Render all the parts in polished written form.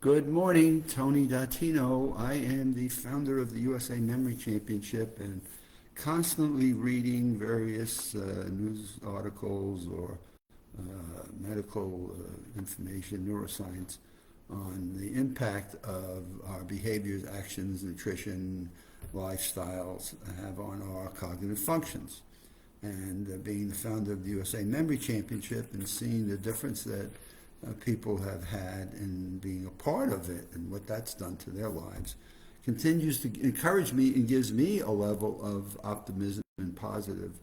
Good morning, Tony Datino. I am the founder of the USA Memory Championship and constantly reading various news articles or medical information, neuroscience, on the impact of our behaviors, actions, nutrition, lifestyles have on our cognitive functions. And being the founder of the USA Memory Championship and seeing the difference that people have had in being a part of it and what that's done to their lives continues to encourage me and gives me a level of optimism and positive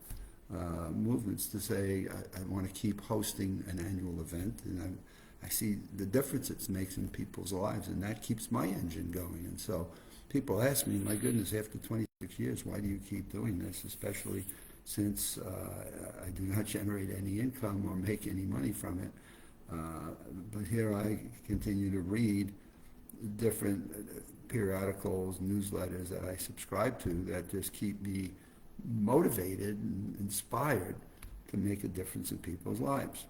movements to say I want to keep hosting an annual event, and I see the difference it makes in people's lives, and that keeps my engine going. And so people ask me, my goodness, after 26 years, why do you keep doing this, especially since I do not generate any income or make any money from it. But here I continue to read different periodicals, newsletters that I subscribe to that just keep me motivated and inspired to make a difference in people's lives.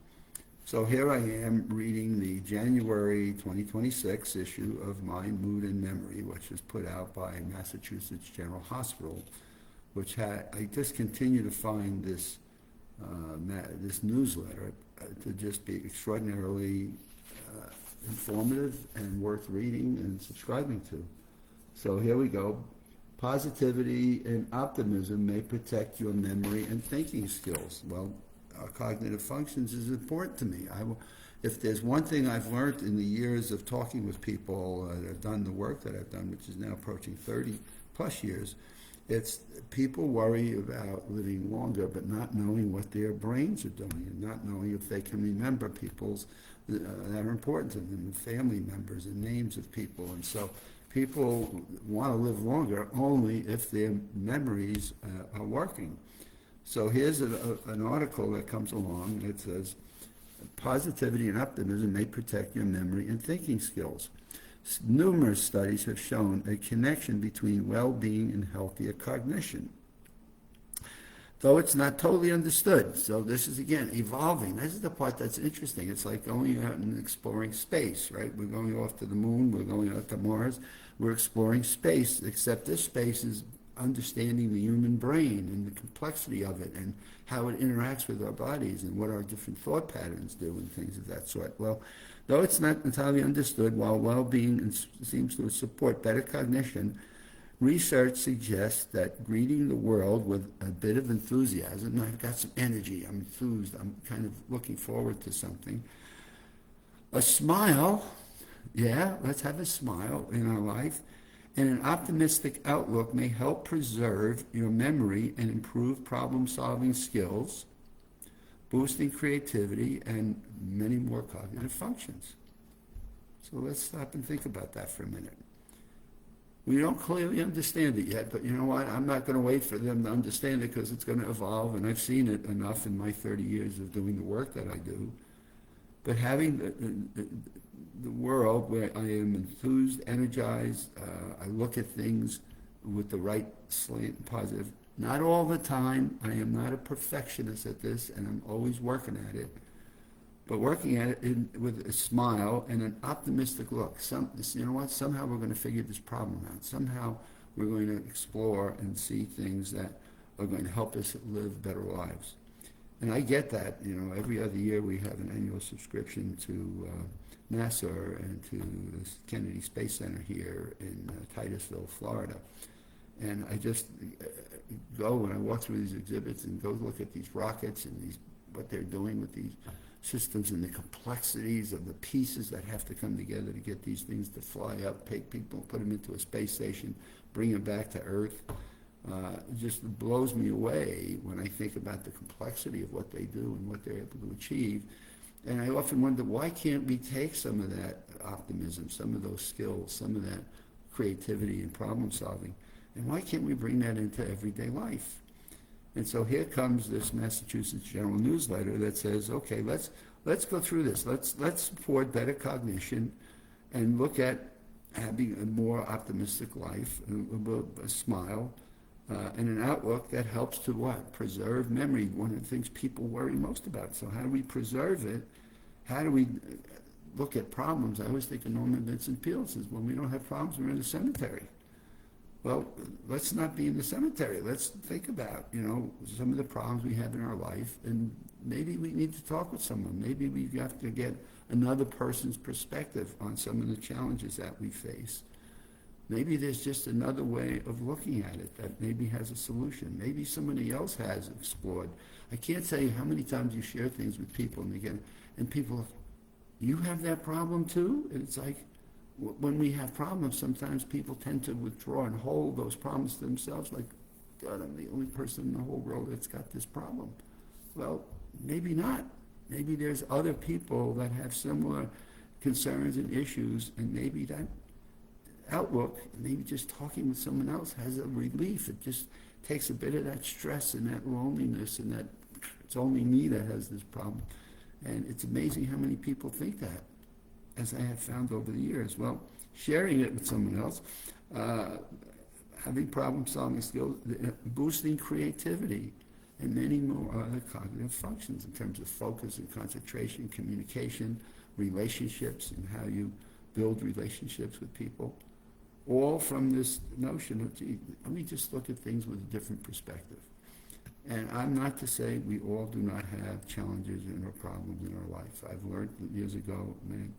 So here I am reading the January 2026 issue of Mind, Mood, and Memory, which is put out by Massachusetts General Hospital, which I just continue to find this newsletter to just be extraordinarily informative and worth reading and subscribing to. So here we go. Positivity and optimism may protect your memory and thinking skills. Well, our cognitive functions is important to me. If there's one thing I've learned in the years of talking with people that have done the work that I've done, which is now approaching 30 plus years, it's people worry about living longer but not knowing what their brains are doing and not knowing if they can remember people's that are important to them, family members and names of people. And so people want to live longer only if their memories are working. So here's an article that comes along that says, positivity and optimism may protect your memory and thinking skills. Numerous studies have shown a connection between well-being and healthier cognition, though it's not totally understood. So this is, again, evolving. This is the part that's interesting. It's like going out and exploring space, right? We're going off to the moon. We're going out to Mars. We're exploring space, except this space is understanding the human brain and the complexity of it and how it interacts with our bodies and what our different thought patterns do and things of that sort. Well, though it's not entirely understood, while well-being seems to support better cognition, research suggests that greeting the world with a bit of enthusiasm, I've got some energy, I'm enthused, I'm kind of looking forward to something, a smile, yeah, let's have a smile in our life, and an optimistic outlook may help preserve your memory and improve problem-solving skills, boosting creativity, and many more cognitive functions. So let's stop and think about that for a minute. We don't clearly understand it yet, but you know what? I'm not going to wait for them to understand it because it's going to evolve, and I've seen it enough in my 30 years of doing the work that I do. But having the world where I am enthused, energized, I look at things with the right slant, positive. Not all the time. I am not a perfectionist at this, and I'm always working at it. But working at it with a smile and an optimistic look. You know what? Somehow we're going to figure this problem out. Somehow we're going to explore and see things that are going to help us live better lives. And I get that. You know, every other year we have an annual subscription to NASA and to the Kennedy Space Center here in Titusville, Florida. And I just go when I walk through these exhibits and go look at these rockets and what they're doing with these systems and the complexities of the pieces that have to come together to get these things to fly up, take people, put them into a space station, bring them back to Earth. It just blows me away when I think about the complexity of what they do and what they're able to achieve. And I often wonder, why can't we take some of that optimism, some of those skills, some of that creativity and problem solving, and why can't we bring that into everyday life? And so here comes this Massachusetts General newsletter that says, okay, let's go through this. Let's support better cognition and look at having a more optimistic life, a smile, and an outlook that helps to what? Preserve memory, one of the things people worry most about. So how do we preserve it? How do we look at problems, I always think of Norman Vincent Peale says, when we don't have problems, we're in the cemetery. Well, let's not be in the cemetery. Let's think about, some of the problems we have in our life, and maybe we need to talk with someone. Maybe we have to get another person's perspective on some of the challenges that we face. Maybe there's just another way of looking at it that maybe has a solution. Maybe somebody else has explored. I can't tell you how many times you share things with people, and people, you have that problem too? And it's like, when we have problems, sometimes people tend to withdraw and hold those problems to themselves, like, God, I'm the only person in the whole world that's got this problem. Well, maybe not. Maybe there's other people that have similar concerns and issues, and maybe that outlook, maybe just talking with someone else has a relief. It just takes a bit of that stress and that loneliness and that it's only me that has this problem. And it's amazing how many people think that, as I have found over the years. Well, sharing it with someone else, having problem-solving skills, boosting creativity, and many more other cognitive functions in terms of focus and concentration, communication, relationships, and how you build relationships with people, all from this notion of, gee, let me just look at things with a different perspective. And I'm not to say we all do not have challenges or problems in our life. I've learned years ago, man,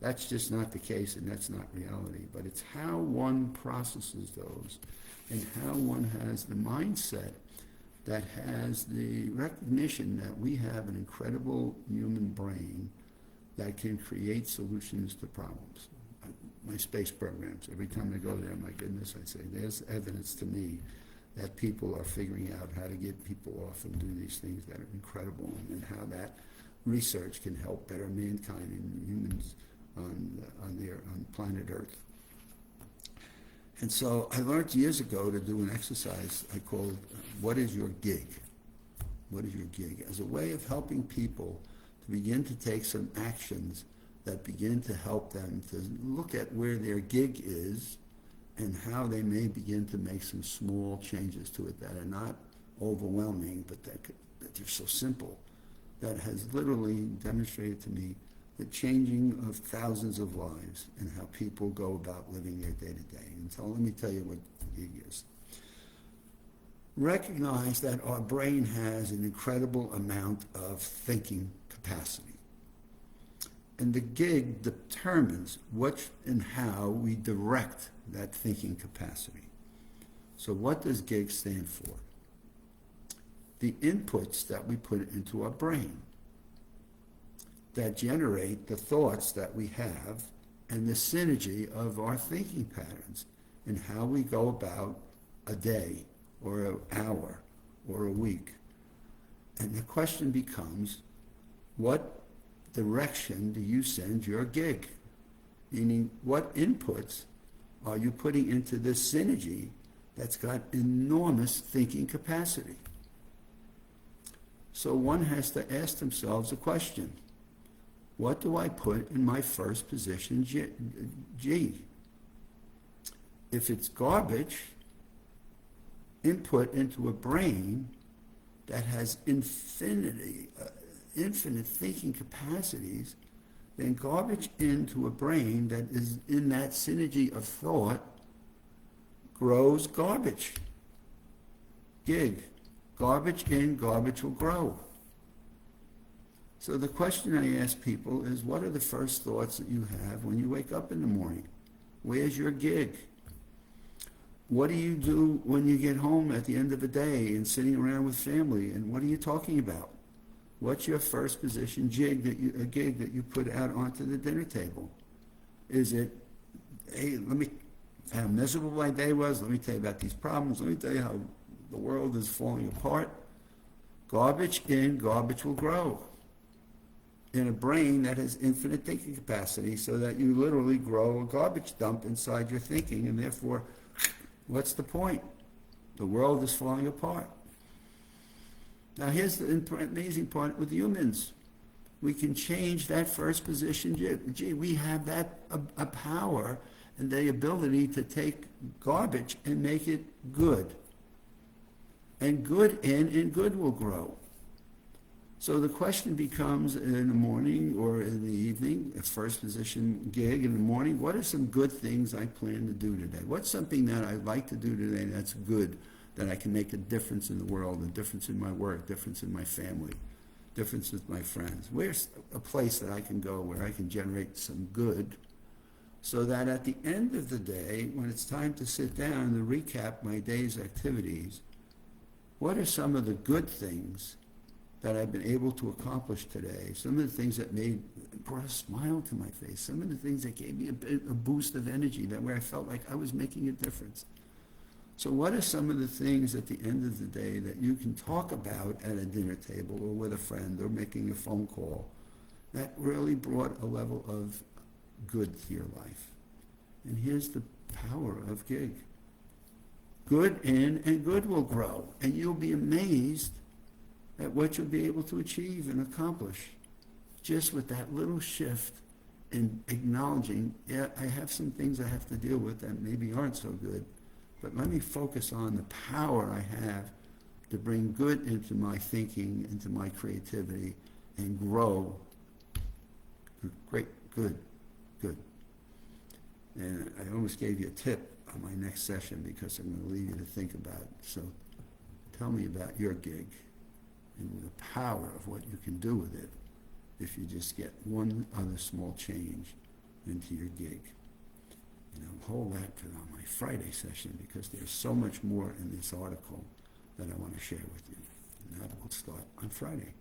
that's just not the case, and that's not reality. But it's how one processes those and how one has the mindset that has the recognition that we have an incredible human brain that can create solutions to problems. My space programs, every time I go there, my goodness, I say, there's evidence to me that people are figuring out how to get people off and do these things that are incredible, and how that research can help better mankind and humans on planet Earth. And so I learned years ago to do an exercise I called, what is your gig? What is your gig? As a way of helping people to begin to take some actions that begin to help them to look at where their gig is and how they may begin to make some small changes to it that are not overwhelming, but that are so simple, that has literally demonstrated to me the changing of thousands of lives and how people go about living their day-to-day. And so let me tell you what the gig is. Recognize that our brain has an incredible amount of thinking capacity. And the gig determines what and how we direct that thinking capacity. So what does gig stand for? The inputs that we put into our brain that generate the thoughts that we have and the synergy of our thinking patterns and how we go about a day or an hour or a week. And the question becomes, what direction do you send your gig? Meaning, what inputs are you putting into this synergy that's got enormous thinking capacity? So one has to ask themselves a question. What do I put in my first position G? If it's garbage, input into a brain that has infinite thinking capacities, then garbage into a brain that is in that synergy of thought grows garbage. Gig. Garbage in, garbage will grow. So the question I ask people is, what are the first thoughts that you have when you wake up in the morning? Where's your gig? What do you do when you get home at the end of the day and sitting around with family, and what are you talking about? What's your first position gig that you put out onto the dinner table? Is it, hey, how miserable my day was, let me tell you about these problems, let me tell you how the world is falling apart? Garbage in, garbage will grow. In a brain that has infinite thinking capacity, so that you literally grow a garbage dump inside your thinking, and therefore, what's the point? The world is falling apart. Now here's the amazing part with humans. We can change that first position. Gee, we have that a power and the ability to take garbage and make it good. And good in and good will grow. So the question becomes in the morning or in the evening, a first position gig in the morning, what are some good things I plan to do today? What's something that I'd like to do today that's good, that I can make a difference in the world, a difference in my work, difference in my family, difference with my friends? Where's a place that I can go where I can generate some good, so that at the end of the day, when it's time to sit down and recap my day's activities, what are some of the good things that I've been able to accomplish today? Some of the things that brought a smile to my face. Some of the things that gave me a boost of energy, that where I felt like I was making a difference. So what are some of the things at the end of the day that you can talk about at a dinner table or with a friend or making a phone call that really brought a level of good to your life? And here's the power of gig. Good in and good will grow, and you'll be amazed at what you'll be able to achieve and accomplish just with that little shift in acknowledging, yeah, I have some things I have to deal with that maybe aren't so good, but let me focus on the power I have to bring good into my thinking, into my creativity, and grow. Great, good. And I almost gave you a tip on my next session because I'm going to leave you to think about it. So tell me about your gig and the power of what you can do with it if you just get one other small change into your gig. And I'll hold that for my Friday session because there's so much more in this article that I want to share with you. And that will start on Friday.